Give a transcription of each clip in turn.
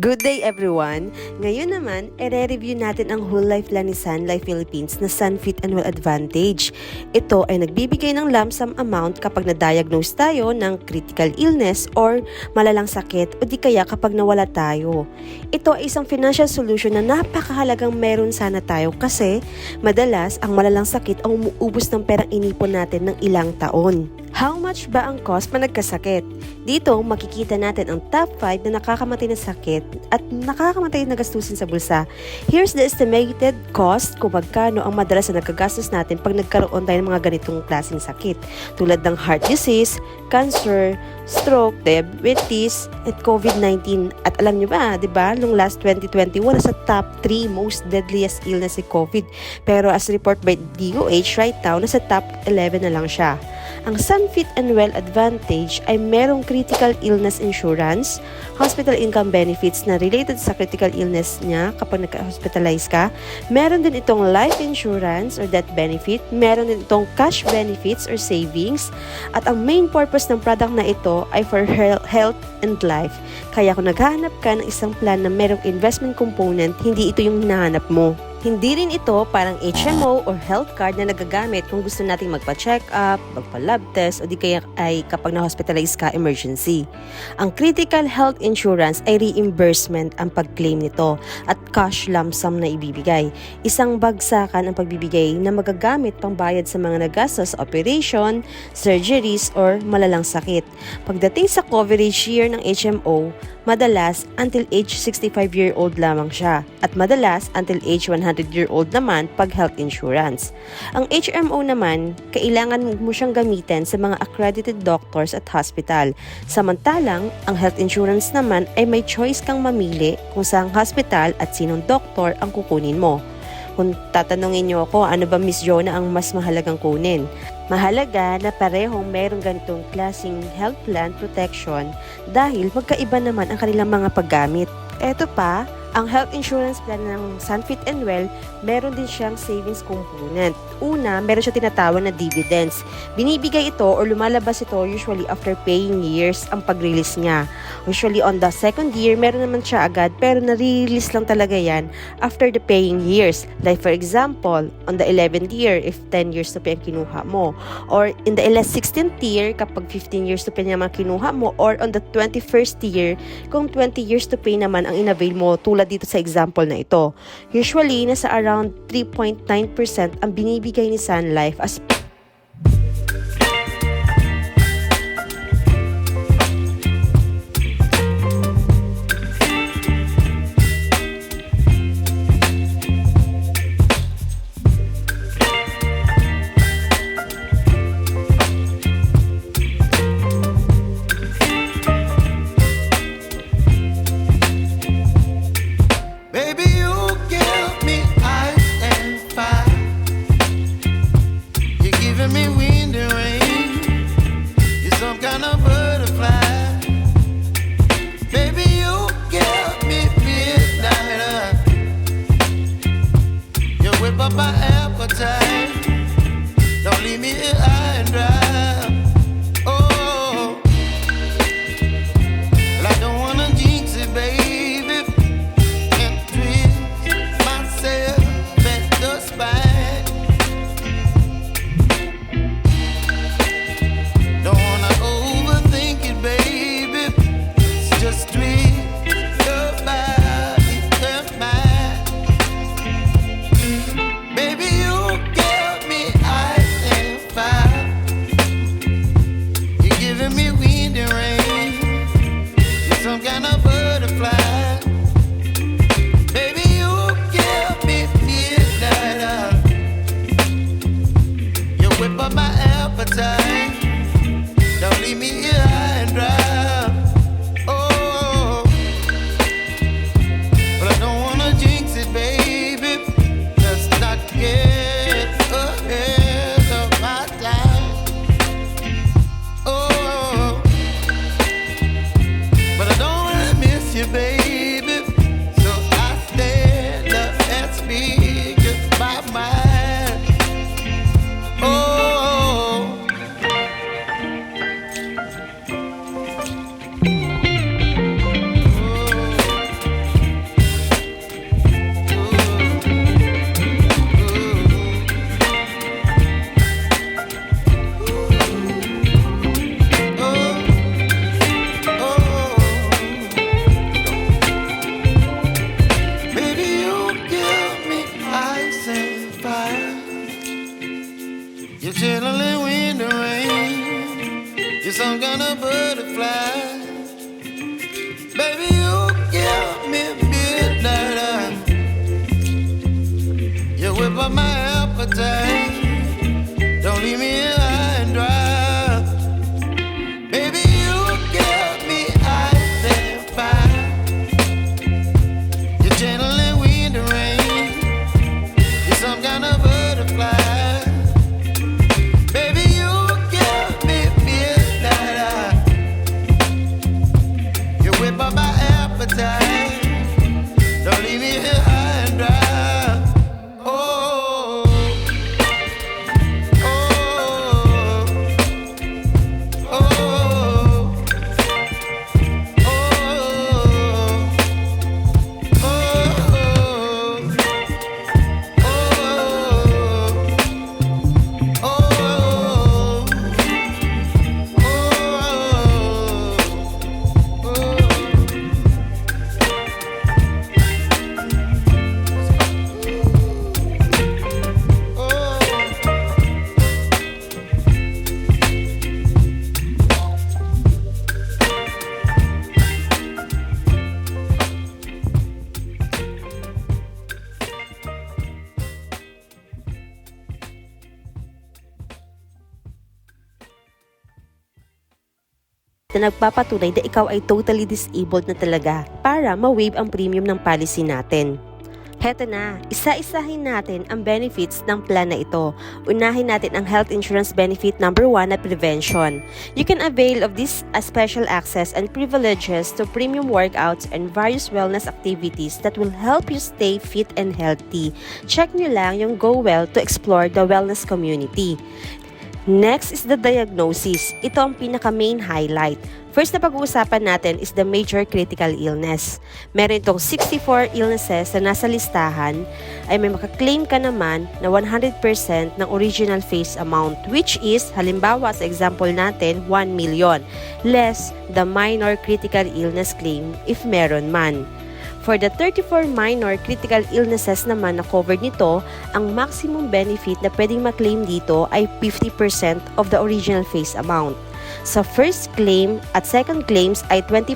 Good day everyone! Ngayon naman, i-review natin ang whole life plan ni Sun Life Philippines na Sunfit Annual Advantage. Ito ay nagbibigay ng lump sum amount kapag na-diagnose tayo ng critical illness or malalang sakit o di kaya kapag nawala tayo. Ito ay isang financial solution na napakahalagang meron sana tayo kasi madalas ang malalang sakit ang umuubos ng perang inipon natin ng ilang taon. How much ba ang cost pa nagkasakit? Dito, makikita natin ang top 5 na nakakamatay na sakit at nakakamatay na gastusin sa bulsa. Here's the estimated cost kung magkano ang madalas na nagkagastos natin pag nagkaroon tayo ng mga ganitong klaseng sakit. Tulad ng heart disease, cancer, stroke, diabetes, at COVID-19. At alam nyo ba, di ba, nung last 2021, nasa top 3 most deadliest illness si COVID. Pero as report by DOH right now, nasa top 11 na lang siya. Ang Sunfit Annual Advantage ay merong critical illness insurance, hospital income benefits na related sa critical illness niya kapag nagka-hospitalize ka. Meron din itong life insurance or death benefit. Meron din itong cash benefits or savings. At ang main purpose ng product na ito ay for health and life. Kaya kung naghahanap ka ng isang plan na merong investment component, hindi ito yung hinahanap mo. Hindi rin ito parang HMO or health card na nagagamit kung gusto nating magpa-check up, magpa-lab test, o di kaya ay kapag na-hospitalize ka, emergency. Ang critical health insurance ay reimbursement ang pag-claim nito at cash lump sum na ibibigay. Isang bagsakan ang pagbibigay na magagamit pang bayad sa mga nagastos sa operation, surgeries, or malalang sakit. Pagdating sa coverage year ng HMO, madalas until age 65-year-old lamang siya at madalas until age 100-year-old naman pag health insurance. Ang HMO naman, kailangan mo siyang gamitin sa mga accredited doctors at hospital. Samantalang, ang health insurance naman ay may choice kang mamili kung saang hospital at sinong doktor ang kukunin mo. Kung tatanungin niyo ako, ano ba Miss Jonah ang mas mahalagang kunin? Mahalaga na parehong mayroong ganitong klaseng health plan protection dahil magkaiba naman ang kanilang mga paggamit. Eto pa, ang health insurance plan ng Sunfit Annual, meron din siyang savings component. Una, meron siya tinatawag na dividends. Binibigay ito or lumalabas ito usually after paying years ang pag-release niya. Usually on the second year, meron naman siya agad pero na-release lang talaga yan after the paying years. Like for example, on the 11th year, if 10 years to pay ang kinuha mo. Or in the 16th year, kapag 15 years to pay naman kinuha mo. Or on the 21st year, kung 20 years to pay naman ang inavail mo tulad dito sa example na ito. Usually, nasa around 3.9% ang binibigay ni Sun Life as here high and dry. Oh, oh, oh, oh, na nagpapatunay na ikaw ay totally disabled na talaga para ma-waive ang premium ng policy natin. Heto na, isa-isahin natin ang benefits ng plan na ito. Unahin natin ang health insurance benefit number 1 na prevention. You can avail of this special access and privileges to premium workouts and various wellness activities that will help you stay fit and healthy. Check nyo lang yung Go Well to explore the wellness community. Next is the diagnosis. Ito ang pinaka-main highlight. First na pag-uusapan natin is the major critical illness. Meron itong 64 illnesses na nasa listahan ay may makaklaim ka naman na 100% ng original face amount, which is, halimbawa sa example natin, 1 million, less the minor critical illness claim if meron man. For the 34 minor critical illnesses naman na covered nito, ang maximum benefit na pwedeng maklaim dito ay 50% of the original face amount. Sa first claim at second claims ay 20%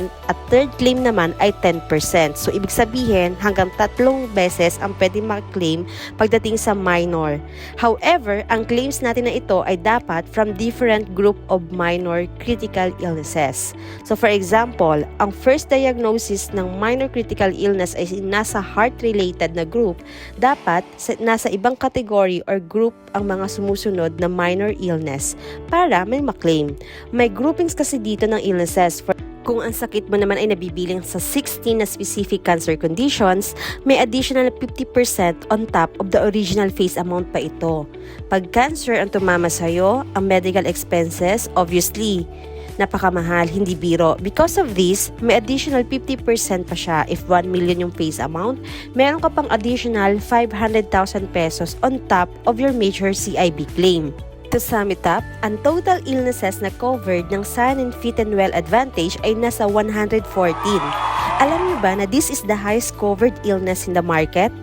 at third claim naman ay 10%. So, ibig sabihin, hanggang 3 beses ang pwedeng maklaim pagdating sa minor. However, ang claims natin na ito ay dapat from different group of minor critical illnesses. So, for example, ang first diagnosis ng minor critical illness ay nasa heart-related na group, dapat nasa ibang category or group ang mga sumusunod na minor illness para may maklaim. May groupings kasi dito ng illnesses. Kung ang sakit mo naman ay nabibilang sa 16 na specific cancer conditions, may additional 50% on top of the original face amount pa ito. Pag cancer ang tumama sa'yo, ang medical expenses, obviously, napakamahal, hindi biro. Because of this, may additional 50% pa siya. If 1 million yung face amount, meron ka pang additional 500,000 pesos on top of your major CIB claim. To sum it up, ang total illnesses na covered ng Sun and Fit and Well Advantage ay nasa 114. Alam niyo ba na this is the highest covered illness in the market?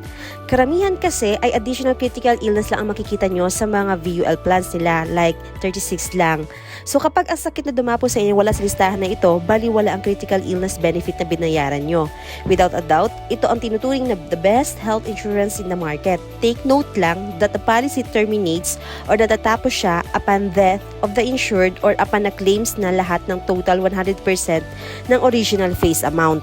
Karamihan kasi ay additional critical illness lang ang makikita nyo sa mga VUL plans nila, like 36 lang. So kapag ang sakit na dumapo sa inyo wala sa listahan na ito, baliwala ang critical illness benefit na binayaran nyo. Without a doubt, ito ang tinuturing na the best health insurance in the market. Take note lang that the policy terminates or natatapos siya upon death of the insured or upon na claims na lahat ng total 100% ng original face amount.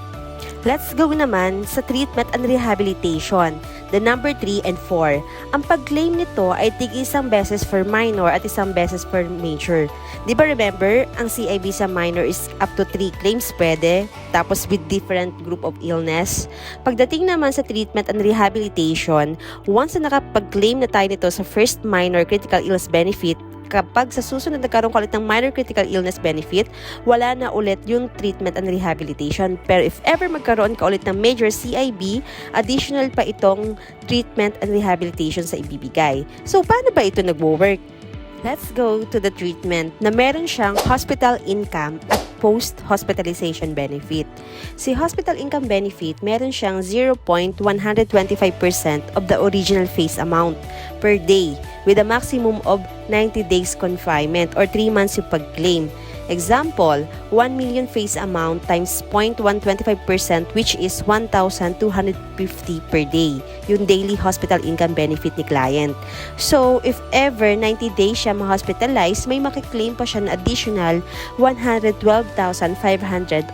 Let's go naman sa treatment and rehabilitation, the number 3 and 4. Ang pag-claim nito ay tig-isang beses for minor at isang beses for major. Di ba remember, ang CIB sa minor is up to 3 claims pwede, tapos with different group of illness. Pagdating naman sa treatment and rehabilitation, once na nakapag-claim na tayo nito sa first minor critical illness benefit, kapag sa susunod nagkaroon ka ulit ng minor critical illness benefit, wala na ulit yung treatment and rehabilitation. Pero if ever magkaroon ka ulit ng major CIB, additional pa itong treatment and rehabilitation sa ibibigay. So, paano ba ito nagwo-work? Let's go to the treatment na meron siyang hospital income at post-hospitalization benefit. Si hospital income benefit, meron siyang 0.125% of the original face amount per day with a maximum of 90 days confinement or 3 months yung pag-claim. Example, 1 million face amount times 0.125% which is 1,250 per day, yung daily hospital income benefit ni client. So, if ever 90 days siya ma-hospitalize, may makiklaim pa siya na additional 112,500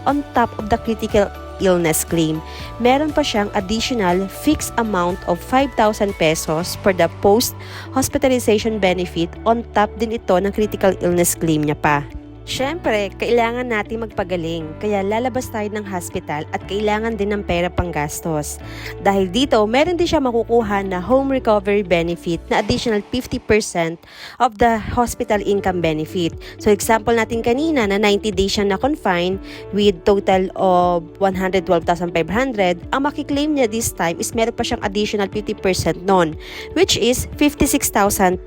on top of the critical illness claim. Meron pa siyang additional fixed amount of 5,000 pesos for the post-hospitalization benefit on top din ito ng critical illness claim niya pa. Siyempre, kailangan natin magpagaling, kaya lalabas tayo ng hospital at kailangan din ng pera panggastos. Dahil dito, meron din siya makukuha na home recovery benefit na additional 50% of the hospital income benefit. So example natin kanina na 90 days siya na confine with total of 112,500, ang makiklaim niya this time is meron pa siyang additional 50% nun, which is 56,250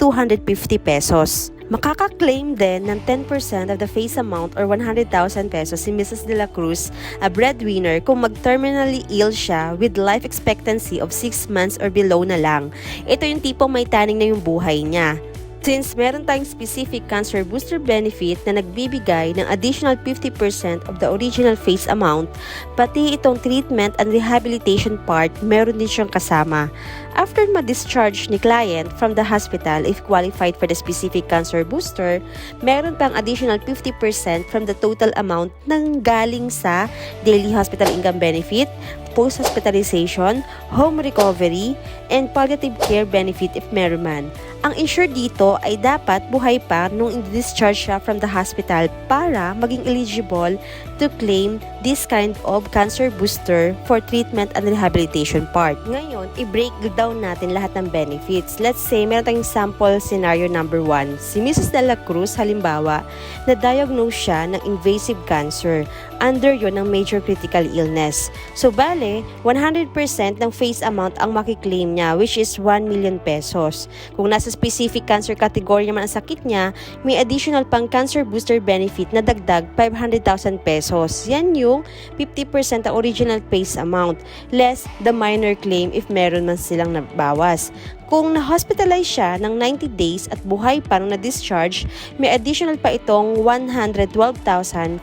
pesos. Makaka-claim din ng 10% of the face amount or 100,000 pesos si Mrs. De La Cruz, a breadwinner, kung mag-terminally ill siya with life expectancy of 6 months or below na lang. Ito yung tipong may taning na yung buhay niya. Since meron tayong specific cancer booster benefit na nagbibigay ng additional 50% of the original face amount, pati itong treatment and rehabilitation part meron din siyang kasama. After ma-discharge ni client from the hospital if qualified for the specific cancer booster, meron pang additional 50% from the total amount nang galing sa daily hospital income benefit, post-hospitalization, home recovery, and palliative care benefit if meron man. Ang insured dito ay dapat buhay pa nung i-discharge siya from the hospital para maging eligible to claim this kind of cancer booster for treatment and rehabilitation part. Ngayon, i-break down natin lahat ng benefits. Let's say, meron tayong sample scenario number 1. Si Mrs. De La Cruz, halimbawa, na-diagnose siya ng invasive cancer. Under yon ng major critical illness. So, bale, 100% ng face amount ang makiklaim niya, which is 1 million pesos. Kung nasa specific cancer category naman ang sakit niya, may additional pang cancer booster benefit na dagdag 500,000 pesos. Yan yung 50% ang original face amount, less the minor claim if meron man silang nabawas. Kung na-hospitalize siya ng 90 days at buhay pa nung na-discharge, may additional pa itong 112,500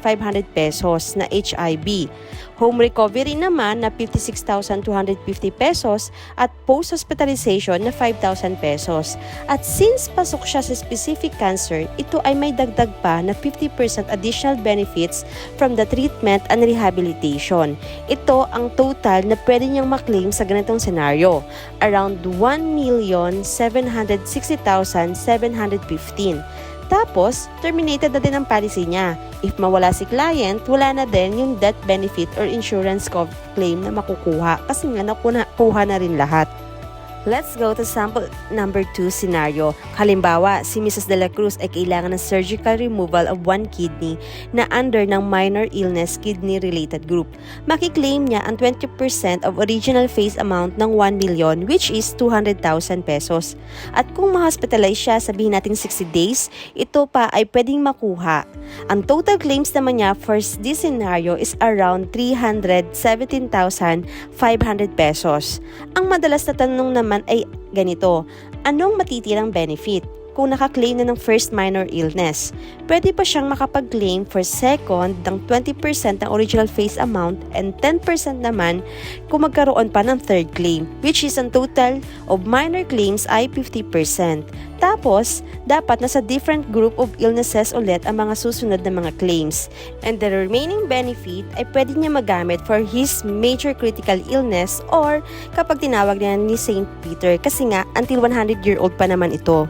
pesos na HIB. Home recovery naman na 56,250 pesos at post-hospitalization na 5,000 pesos. At since pasok siya sa specific cancer, ito ay may dagdag pa na 50% additional benefits from the treatment and rehabilitation. Ito ang total na pwede niyang maklaim sa ganitong senaryo, around 1,760,715. Tapos, terminated na din ang policy niya. If mawala si client, wala na din yung death benefit or insurance claim na makukuha kasi nga nakuha na rin lahat. Let's go to sample number 2 scenario. Halimbawa, si Mrs. De La Cruz ay kailangan ng surgical removal of 1 kidney na under ng minor illness kidney-related group. Makiklaim niya ang 20% of original face amount ng 1 million, which is 200,000 pesos. At kung ma-hospitalize siya, sabihin natin 60 days, ito pa ay pwedeng makuha. Ang total claims naman niya for this scenario is around 317,500 pesos. Ang madalas na tanong naman ay ganito, anong matitirang benefit? Kung nakaklaim na ng first minor illness, pwede pa siyang makapag-claim for second ng 20% ng original face amount and 10% naman kung magkaroon pa ng third claim, which is ang total of minor claims ay 50%. Tapos, dapat nasa different group of illnesses ulit ang mga susunod na mga claims. And the remaining benefit ay pwede niya magamit for his major critical illness or kapag tinawag niya ni St. Peter kasi nga until 100-year-old pa naman ito.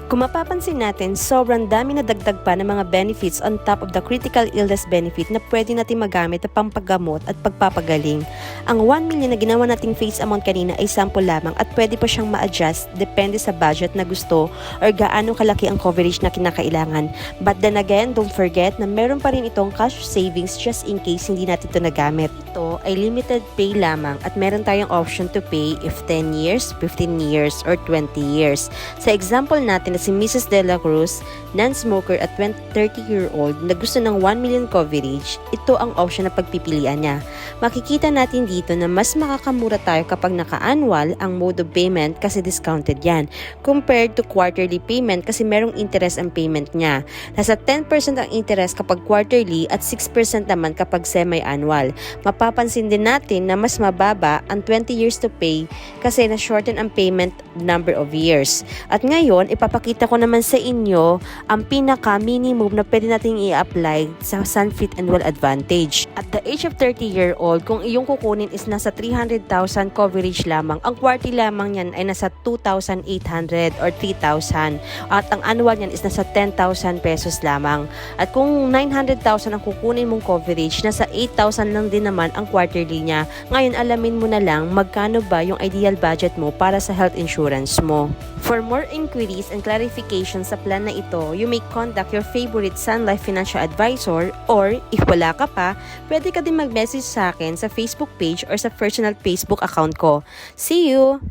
Kung mapapansin natin, sobrang dami na dagdag pa ng mga benefits on top of the critical illness benefit na pwede natin magamit na pampagamot at pagpapagaling. Ang 1 million na ginawa nating face amount kanina ay sample lamang at pwede pa siyang ma-adjust depende sa budget na gusto or gaano kalaki ang coverage na kinakailangan. But then again, don't forget na meron pa rin itong cash savings just in case hindi natin ito nagamit. Ito ay limited pay lamang at meron tayong option to pay if 10 years, 15 years, or 20 years. Sa example natin na si Mrs. De La Cruz, non-smoker at 30-year-old na gusto ng 1 million coverage, ito ang option na pagpipilian niya. Makikita natin dito na mas makakamura tayo kapag naka-annual ang mode of payment kasi discounted yan, compared to quarterly payment kasi merong interest ang payment niya. Nasa 10% ang interest kapag quarterly at 6% naman kapag semi-annual. Mapapansin din natin na mas mababa ang 20 years to pay kasi na-shorten ang payment number of years. At ngayon, ipapakita ipapakita ko naman sa inyo ang pinaka-minimum na pwede nating i-apply sa Sunfit and Well Advantage. At the age of 30-year-old, kung iyong kukunin is nasa 300,000 coverage lamang, ang quarterly lamang yan ay nasa 2,800 or 3,000. At ang annual yan is nasa 10,000 pesos lamang. At kung 900,000 ang kukunin mong coverage, nasa 8,000 lang din naman ang quarterly niya. Ngayon, alamin mo na lang magkano ba yung ideal budget mo para sa health insurance mo. For more inquiries and clarifications sa plan na ito, you may contact your favorite Sun Life Financial Advisor, or if wala ka pa, pwede ka din mag-message sa akin sa Facebook page or sa personal Facebook account ko. See you!